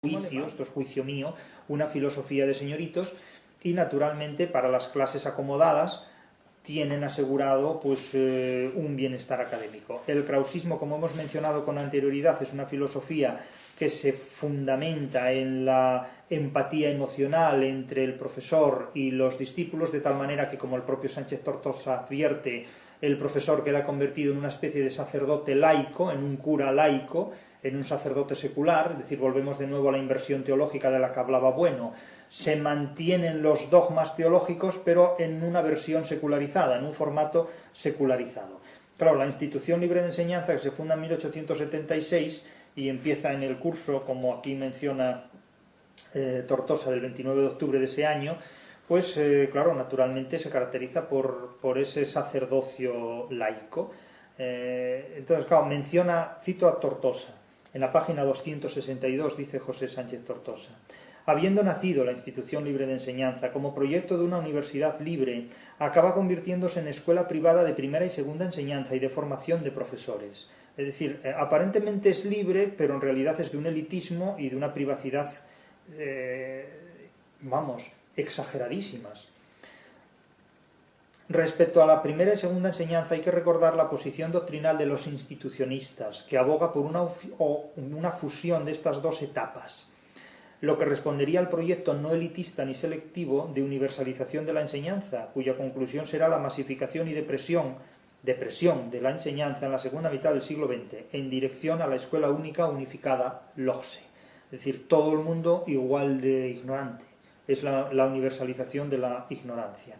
juicio, esto es juicio mío, una filosofía de señoritos, y naturalmente para las clases acomodadas tienen asegurado pues un bienestar académico. El krausismo, como hemos mencionado con anterioridad, es una filosofía que se fundamenta en la empatía emocional entre el profesor y los discípulos, de tal manera que, como el propio Sánchez Tortosa advierte, el profesor queda convertido en una especie de sacerdote laico, en un cura laico, en un sacerdote secular, es decir, volvemos de nuevo a la inversión teológica de la que hablaba Bueno. Se mantienen los dogmas teológicos, pero en una versión secularizada, en un formato secularizado. Claro, la Institución Libre de Enseñanza, que se funda en 1876 y empieza en el curso, como aquí menciona Tortosa, del 29 de octubre de ese año, pues claro, naturalmente se caracteriza por ese sacerdocio laico. Entonces, claro, cito a Tortosa, en la página 262 dice José Sánchez Tortosa: habiendo nacido la Institución Libre de Enseñanza como proyecto de una universidad libre, acaba convirtiéndose en escuela privada de primera y segunda enseñanza y de formación de profesores. Es decir, aparentemente es libre, pero en realidad es de un elitismo y de una privacidad, exageradísimas. Respecto a la primera y segunda enseñanza, hay que recordar la posición doctrinal de los institucionistas, que aboga por una fusión de estas dos etapas, lo que respondería al proyecto no elitista ni selectivo de universalización de la enseñanza, cuya conclusión será la masificación y depresión de la enseñanza en la segunda mitad del siglo XX, en dirección a la escuela única unificada LOGSE. Es decir, todo el mundo igual de ignorante. Es la universalización de la ignorancia.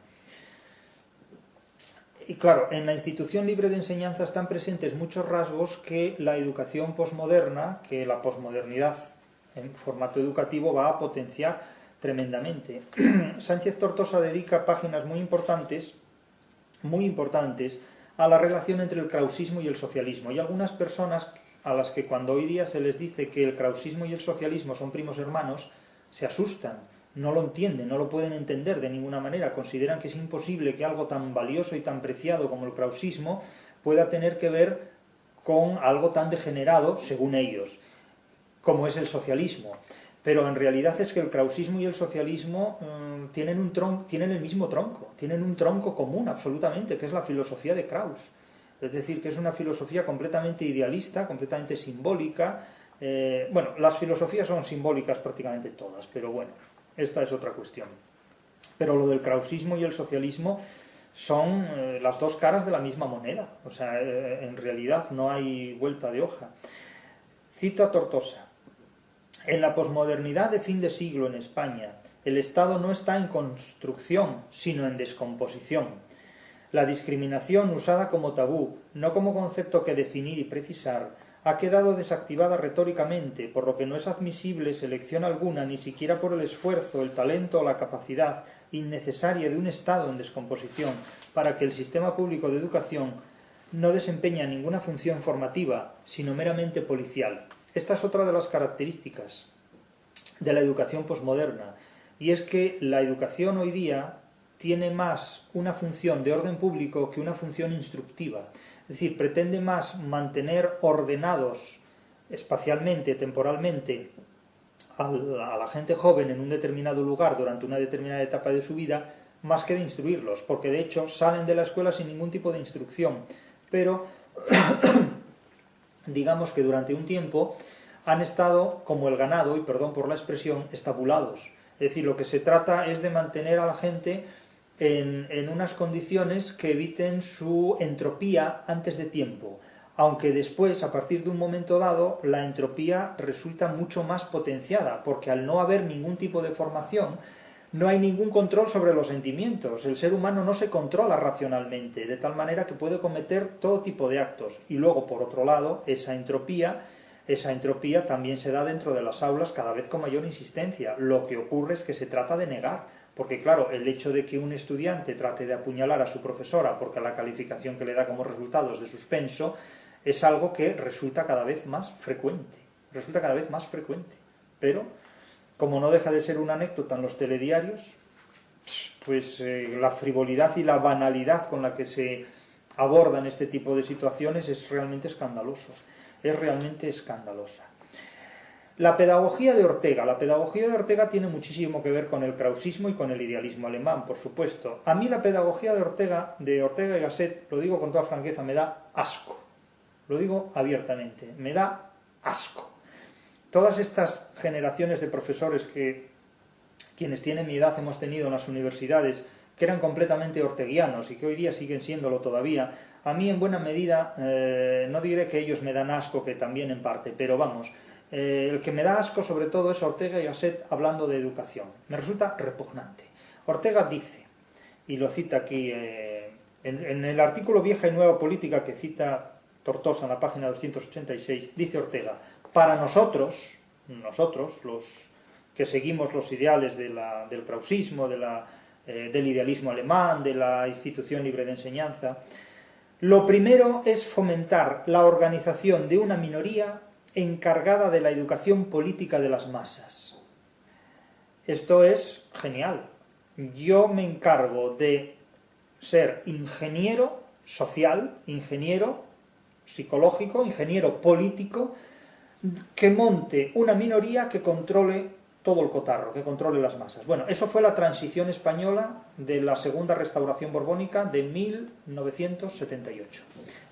Y claro, en la Institución Libre de Enseñanza están presentes muchos rasgos que la educación posmoderna, que la posmodernidad en formato educativo va a potenciar tremendamente. Sánchez Tortosa dedica páginas muy importantes a la relación entre el krausismo y el socialismo. Y algunas personas a las que cuando hoy día se les dice que el krausismo y el socialismo son primos hermanos, se asustan, no lo entienden, no lo pueden entender de ninguna manera, consideran que es imposible que algo tan valioso y tan preciado como el krausismo pueda tener que ver con algo tan degenerado, según ellos, como es el socialismo. Pero en realidad es que el krausismo y el socialismo tienen el mismo tronco, tienen un tronco común absolutamente, que es la filosofía de Kraus. Es decir, que es una filosofía completamente idealista, completamente simbólica. Las filosofías son simbólicas prácticamente todas, pero bueno, esta es otra cuestión. Pero lo del krausismo y el socialismo son las dos caras de la misma moneda. O sea, en realidad no hay vuelta de hoja. Cito a Tortosa: en la posmodernidad de fin de siglo en España, el Estado no está en construcción, sino en descomposición. La discriminación, usada como tabú, no como concepto que definir y precisar, ha quedado desactivada retóricamente, por lo que no es admisible selección alguna, ni siquiera por el esfuerzo, el talento o la capacidad innecesaria de un Estado en descomposición para que el sistema público de educación no desempeñe ninguna función formativa, sino meramente policial. Esta es otra de las características de la educación posmoderna, y es que la educación hoy día tiene más una función de orden público que una función instructiva. Es decir, pretende más mantener ordenados espacialmente, temporalmente, a la gente joven en un determinado lugar durante una determinada etapa de su vida, más que de instruirlos, porque de hecho salen de la escuela sin ningún tipo de instrucción, pero digamos que durante un tiempo han estado como el ganado, y perdón por la expresión, estabulados. Es decir, lo que se trata es de mantener a la gente en unas condiciones que eviten su entropía antes de tiempo, aunque después, a partir de un momento dado, la entropía resulta mucho más potenciada, porque al no haber ningún tipo de formación, no hay ningún control sobre los sentimientos. El ser humano no se controla racionalmente, de tal manera que puede cometer todo tipo de actos. Y luego, por otro lado, esa entropía también se da dentro de las aulas cada vez con mayor insistencia. Lo que ocurre es que se trata de negar. Porque claro, el hecho de que un estudiante trate de apuñalar a su profesora porque la calificación que le da como resultado es de suspenso, es algo que resulta cada vez más frecuente. Pero, como no deja de ser una anécdota en los telediarios, pues la frivolidad y la banalidad con la que se abordan este tipo de situaciones es realmente escandaloso. Es realmente escandalosa. La pedagogía de Ortega. La pedagogía de Ortega tiene muchísimo que ver con el krausismo y con el idealismo alemán, por supuesto. A mí la pedagogía de Ortega y Gasset, lo digo con toda franqueza, me da asco. Lo digo abiertamente, me da asco. Todas estas generaciones de profesores que quienes tienen mi edad hemos tenido en las universidades, que eran completamente orteguianos y que hoy día siguen siéndolo todavía, a mí en buena medida, no diré que ellos me dan asco, que también en parte, pero vamos, el que me da asco sobre todo es Ortega y Gasset hablando de educación. Me resulta repugnante. Ortega dice, y lo cita aquí, en el artículo Vieja y Nueva Política que cita Tortosa en la página 286, dice Ortega, para nosotros, los que seguimos los ideales del krausismo, del idealismo alemán, de la institución libre de enseñanza, lo primero es fomentar la organización de una minoría encargada de la educación política de las masas. Esto es genial. Yo me encargo de ser ingeniero social, ingeniero psicológico, ingeniero político, que monte una minoría que controle todo el cotarro, que controle las masas. Bueno, eso fue la transición española de la segunda restauración borbónica de 1978.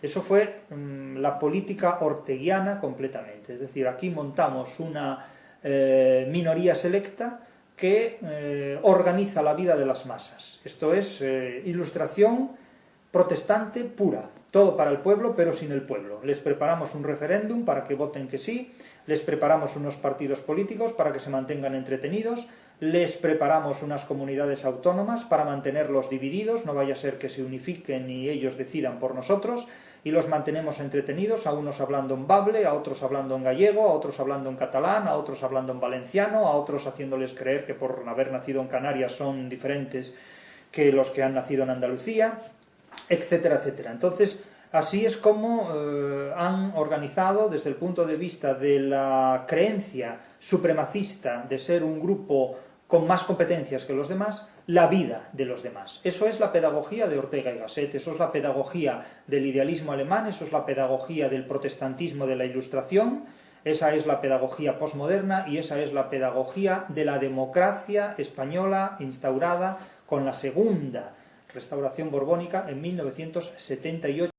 Eso fue la política orteguiana completamente. Es decir, aquí montamos una minoría selecta que organiza la vida de las masas. Esto es ilustración protestante pura. Todo para el pueblo, pero sin el pueblo. Les preparamos un referéndum para que voten que sí, les preparamos unos partidos políticos para que se mantengan entretenidos, les preparamos unas comunidades autónomas para mantenerlos divididos, no vaya a ser que se unifiquen y ellos decidan por nosotros, y los mantenemos entretenidos, a unos hablando en bable, a otros hablando en gallego, a otros hablando en catalán, a otros hablando en valenciano, a otros haciéndoles creer que por haber nacido en Canarias son diferentes que los que han nacido en Andalucía, etcétera, etcétera. Entonces, así es como han organizado, desde el punto de vista de la creencia supremacista de ser un grupo con más competencias que los demás, la vida de los demás. Eso es la pedagogía de Ortega y Gasset, eso es la pedagogía del idealismo alemán, eso es la pedagogía del protestantismo de la Ilustración, esa es la pedagogía posmoderna y esa es la pedagogía de la democracia española instaurada con la segunda restauración borbónica en 1978.